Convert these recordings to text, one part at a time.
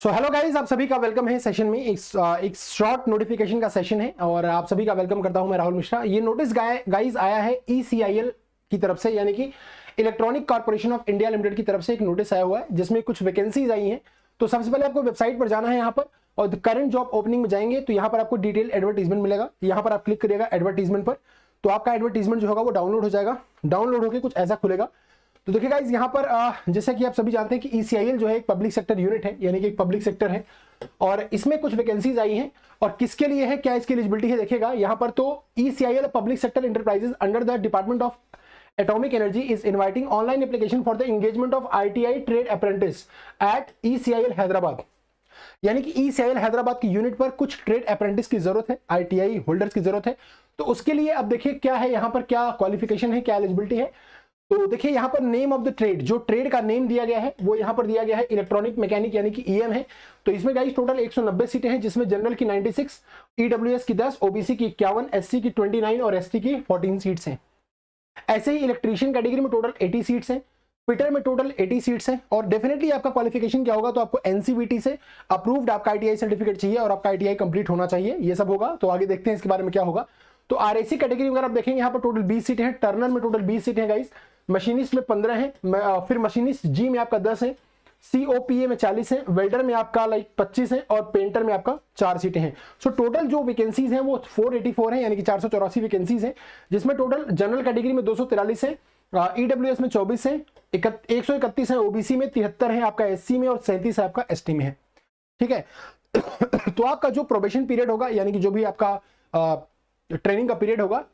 So hello guys, आप सभी का वेलकम है सेशन में। एक शॉर्ट नोटिफिकेशन का सेशन है और आप सभी का वेलकम करता हूं मैं राहुल मिश्रा। ये नोटिस गाइज आया है ECIL की तरफ से, यानी कि electronic corporation of India limited की तरफ से एक नोटिस आया हुआ है जिसमें कुछ वैकेंसीज आई हैं। तो सबसे पहले आपको वेबसाइट पर जाना है यहाँ पर और करंट जॉब ओपनिंग में जाएंगे तो यहाँ पर आपको डिटेल एडवर्टीजमेंट मिलेगा। यहाँ पर आप क्लिक करिएगा एडवर्टीजमेंट पर, तो आपका एडवर्टीजमेंट जो होगा वो डाउनलोड हो जाएगा। डाउनलोड होकर कुछ ऐसा खुलेगा। तो देखिए गाइस, यहाँ पर जैसा कि आप सभी जानते हैं कि ECIL जो है एक पब्लिक सेक्टर यूनिट है, यानी कि एक पब्लिक सेक्टर है और इसमें कुछ वैकेंसीज आई हैं। और किसके लिए है, क्या इसकी एलिजिबिलिटी है, देखिएगा यहाँ पर। तो ECIL public sector enterprises under the department of atomic energy is inviting online application for the engagement of ITI trade apprentice at ECIL Hyderabad. यानी कि ECIL हैदराबाद की यूनिट पर कुछ ट्रेड अप्रेंटिस की जरूरत है, ITI होल्डर्स की जरूरत है। तो उसके लिए अब देखिए क्या है, यहाँ पर क्या क्वालिफिकेशन है, क्या एलिजिबिलिटी है। तो देखिए यहाँ पर नेम ऑफ द ट्रेड, जो ट्रेड का नेम दिया गया है वो यहाँ पर दिया गया है इलेक्ट्रॉनिक मैकेनिक, यानी कि EM है। तो इसमें गाइस टोटल 190 सीटें हैं, जिसमें जनरल की 96, EWS की 10, OBC की 51, SC की 29 और ST की 14 सीट्स हैं। ऐसे ही इलेक्ट्रीशियन कैटेगरी में टोटल 80 सीट्स हैं, फिटर में टोटल 80 सीट्स हैं। और डेफिनेटली आपका क्वालिफिकेशन क्या होगा, तो आपको NCVT से अप्रूव्ड आपका ITI सर्टिफिकेट चाहिए और आपका ITI कंप्लीट होना चाहिए, ये सब होगा। तो आगे देखते हैं इसके बारे में क्या होगा। तो RAC कैटेगरी में अगर आप देखेंगे यहाँ पर टोटल 20 सीटें हैं, टर्नर में टोटल 20 सीटें हैं गाइस, मशीनिस्ट में 15 हैं, फिर मशीनिस्ट जी में आपका 10 है, COPA में 40 है, वेल्डर में आपका 25 है और पेंटर में आपका 4 सीटें हैं। सो टोटल जो वैकेंसीज हैं वो 484 हैं, यानी कि 484 वैकेंसीज हैं, जिसमें टोटल जनरल कैटेगरी में 243 है, EWS में 24 है, 131 है, OBC में 73 है, आपका SC में और 37 है आपका ST में है। ठीक है। तो आपका जो प्रोबेशन पीरियड होगा, यानी कि जो भी आपका ट्रेनिंग का पीरियड होगा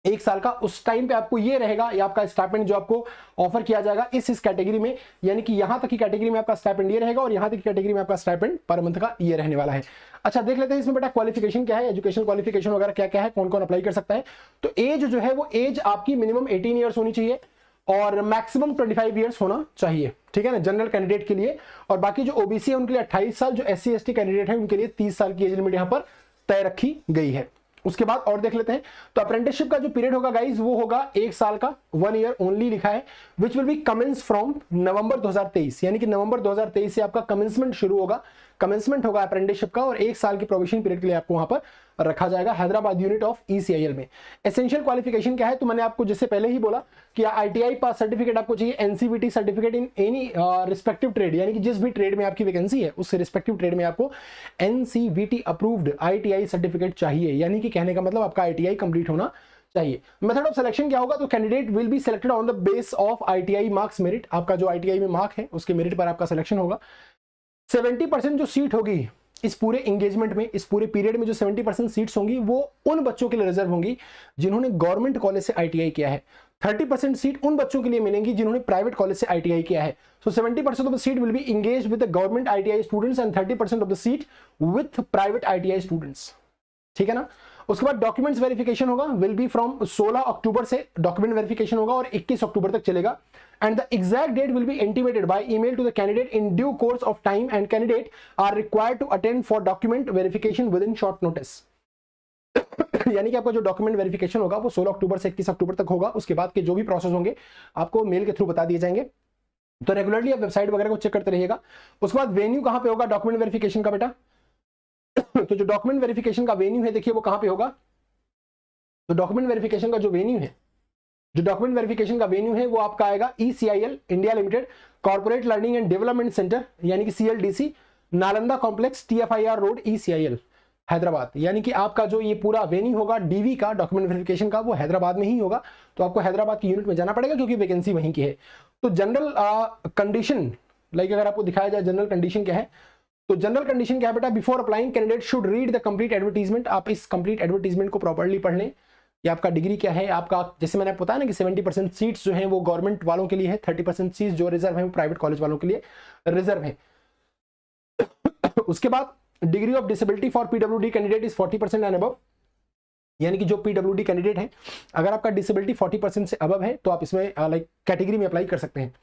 1 साल का, उस टाइम पे आपको ये रहेगा, या आपका स्टाइपेंड जो आपको ऑफर किया जाएगा इस कैटेगरी में, यानी कि यहां तक की कैटेगरी में आपका स्टाइपेंड ये रहेगा और यहां तक की कैटेगरी में आपका स्टाइपेंड पर मंथ का ये रहने वाला है। अच्छा, देख लेते हैं इसमें बेटा क्वालिफिकेशन क्या है, एजुकेशन क्वालिफिकेशन वगैरह क्या क्या है, कौन कौन अप्लाई कर सकता है। तो एज जो है वो एज आपकी मिनिमम 18 ईयर्स होनी चाहिए और मैक्सिमम 25 ईयर्स होना चाहिए, ठीक है ना, जनरल कैंडिडेट के लिए। और बाकी जो OBC है उनके लिए 28 साल, जो SC ST कैंडिडेट है उनके लिए 30 साल की एज लिमिट यहाँ पर तय रखी गई है। उसके बाद और देख लेते हैं। तो अप्रेंटिसशिप का जो पीरियड होगा गाइज वो होगा 1 साल का, 1 ईयर ओनली लिखा है, which will be commence from November 2023, यानी कि नवंबर 2023 से आपका कमेंसमेंट शुरू होगा, कमेंसमेंट होगा अप्रेंटिसशिप का और 1 साल की प्रोबेशन पीरियड के लिए आपको वहां पर रखा जाएगा हैदराबाद यूनिट ऑफ ECIL में। एसेंशियल क्वालिफिकेशन क्या है, तो मैंने आपको जिससे पहले ही बोला कि ITI पास सर्टिफिकेट आपको चाहिए, NCVT certificate in any respective trade, यानी कि जिस भी ट्रेड में आपकी वैकेंसी है उस रिस्पेक्टिव ट्रेड में आपको NCVT अप्रूव्ड ITI सर्टिफिकेट चाहिए, यानी कि कहने का मतलब आपका ITI कंप्लीट होना चाहिए। मेथड ऑफ सिलेक्शन क्या होगा, तो candidate will be selected on the base of ITI marks merit, आपका जो ITI में मार्क है उसके मेरिट पर आपका सिलेक्शन होगा। 70% जो सीट होगी इस पूरे एंगेजमेंट में, इस पूरे पीरियड में जो 70% सीट्स होंगी वो उन बच्चों के लिए रिजर्व होंगी जिन्होंने गवर्नमेंट कॉलेज से ITI किया है। 30% सीट उन बच्चों के लिए मिलेंगी जिन्होंने प्राइवेट कॉलेज से ITI किया है। सो 70% of the seat will be engaged with the government ITI students and 30% of the seat with private ITI students, ठीक है ना। उसके बाद डॉक्यूमेंट्स वेरिफिकेशन होगा, विल बी फ्रॉम 16 अक्टूबर से डॉक्यूमेंट वेरिफिकेशन होगा और 21 अक्टूबर तक चलेगा। And the exact date will be intimated by email to the candidate in due course of time, and candidate are required to attend for document verification within short notice। यानी कि आपका जो document verification होगा वो 16 अक्टूबर से 21 अक्टूबर तक होगा। उसके बाद के जो भी प्रोसेस होंगे आपको मेल के थ्रू बता दिए जाएंगे, तो रेगुलरली आप वेबसाइट वगैरह को चेक करते रहिएगा। उसके बाद वेन्यू कहां पे होगा डॉक्यूमेंट वेरिफिकेशन का बेटा, तो जो डॉक्यूमेंट वेरिफिकेशन का वेन्यू है देखिए वो कहां पे होगा। तो डॉक्यूमेंट वेरिफिकेशन का जो वेन्यू है, जो डॉक्यूमेंट वेरिफिकेशन का वेन्यू है वो आपका आएगा ECIL India limited corporate learning and development centre, यानी कि CLDC, Nalanda complex, TFIR road, ECIL Hyderabad. यानी कि आपका जो ये पूरा वेन्यू होगा DV का, डॉक्यूमेंट वेरिफिकेशन का, वो हैदराबाद में ही होगा। तो आपको हैदराबाद की यूनिट में जाना पड़ेगा क्योंकि वैकेंसी वहीं की है। तो जनरल कंडीशन, लाइक अगर आपको दिखाया जाए जनरल कंडीशन क्या है, तो जनरल कंडीशन क्या है बेटा, before applying candidate should read the complete advertisement. आप इस कंप्लीट एडवर्टीजमेंट को प्रॉपर्ली पढ़ लें। ये आपका डिग्री क्या है, आपका जैसे मैंने बताया ना कि 70% सीट्स जो हैं वो गवर्नमेंट वालों के लिए है, 30% सीट्स जो रिजर्व है वो प्राइवेट कॉलेज वालों के लिए रिजर्व है। उसके बाद degree of disability for PWD candidate is 40% and above, यानी कि जो PWD कैंडिडेट है अगर आपका डिसेबिलिटी 40% से अबव है तो आप इसमें लाइक कैटेगरी में अप्लाई कर सकते हैं।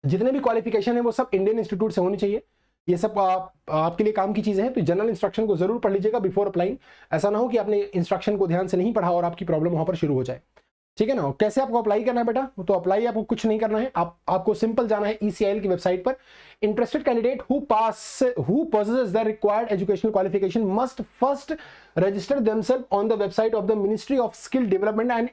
जितने भी क्वालिफिकेशन है वो सब इंडियन इंस्टीट्यूट से होनी चाहिए। ये सब आपके लिए काम की चीजें हैं, तो जनरल इंस्ट्रक्शन को जरूर पढ़ लीजिएगा बिफोर अप्लाइंग। ऐसा ना हो कि आपने इंस्ट्रक्शन को ध्यान से नहीं पढ़ा और आपकी प्रॉब्लम वहां पर शुरू हो जाए, ठीक है ना। कैसे आपको अप्लाई करना है बेटा, तो अप्लाई आपको कुछ नहीं करना है, आपको सिंपल जाना है ECIL की वेबसाइट पर। Interested candidate who possesses the required educational qualification must first register themselves on the website of the Ministry of Skill Development and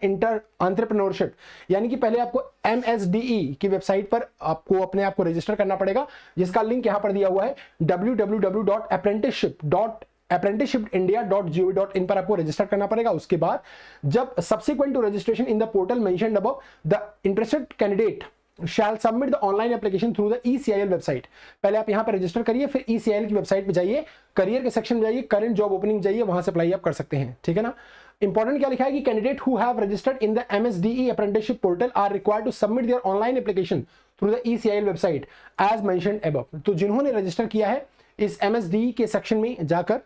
Entrepreneurship। यानी कि पहले आपको MSDE की वेबसाइट पर आपको अपने आप को रजिस्टर करना पड़ेगा, जिसका लिंक यहां पर दिया हुआ है www.apprenticeshipindia.gov.in पर आपको रजिस्टर करना पड़ेगा। उसके बाद जब subsequent to registration in the portal mentioned above, the interested candidate shall submit the online application through the ECIL website. पहले आप यहां पर रजिस्टर करिए, फिर ECIL की वेबसाइट पे जाइए, करियर के सेक्शन में जाइए, करंट जॉब ओपनिंग जाइए, वहां से अप्लाई आप कर सकते हैं। ठीक है ना। इंपॉर्टेंट क्या लिखा है कि candidate who have registered in the MSDE apprenticeship portal are required to submit their online application through the ECIL website as mentioned above. तो जिन्होंने रजिस्टर किया है इस MSDE के सेक्शन में जाकर,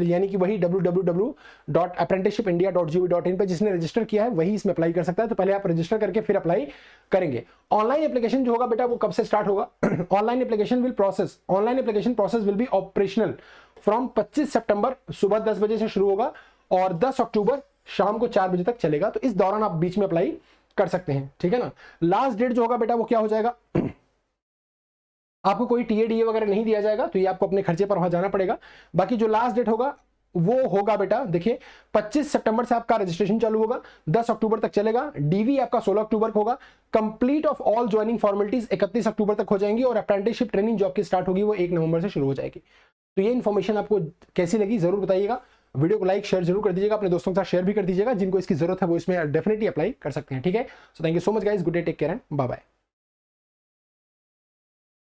यानी कि वही www.apprenticeshipindia.gov.in पे जिसने रजिस्टर किया है वही इसमें अप्लाई कर सकता है। तो पहले आप रजिस्टर करके फिर अप्लाई करेंगे। ऑनलाइन एप्लीकेशन जो होगा बेटा वो कब से स्टार्ट होगा? Online application process will be operational from 25 सितंबर सुबह 10 बजे से शुरू होगा और 10 अक्टूबर शाम को 4 बजे तक चलेगा। तो इस दौरान आप बीच में अप्लाई कर सकते हैं। ठीक है ना। लास्ट डेट जो होगा बेटा वो क्या हो जाएगा, आपको कोई TADA वगैरह नहीं दिया जाएगा, तो ये आपको अपने खर्चे पर वहां जाना पड़ेगा। बाकी जो लास्ट डेट होगा वो होगा बेटा, देखिए 25 सितंबर से आपका रजिस्ट्रेशन चालू होगा, 10 अक्टूबर तक चलेगा। DV आपका 16 अक्टूबर को होगा। Complete of all joining formalities 31 अक्टूबर तक हो जाएंगी और अप्रेंटिसशिप ट्रेनिंग जॉब की स्टार्ट होगी वो 1 नवंबर से शुरू हो जाएगी। तो ये इन्फॉर्मेशन आपको कैसी लगी जरूर बताइएगा। वीडियो को लाइक शेयर जरूर कर दीजिएगा, अपने दोस्तों के साथ शेयर भी कर दीजिएगा, जिनको इसकी जरूरत है वो इसमें डेफिनेटली अप्लाई कर सकते हैं। ठीक है। So thank you so much guys, good day, take care and bye bye.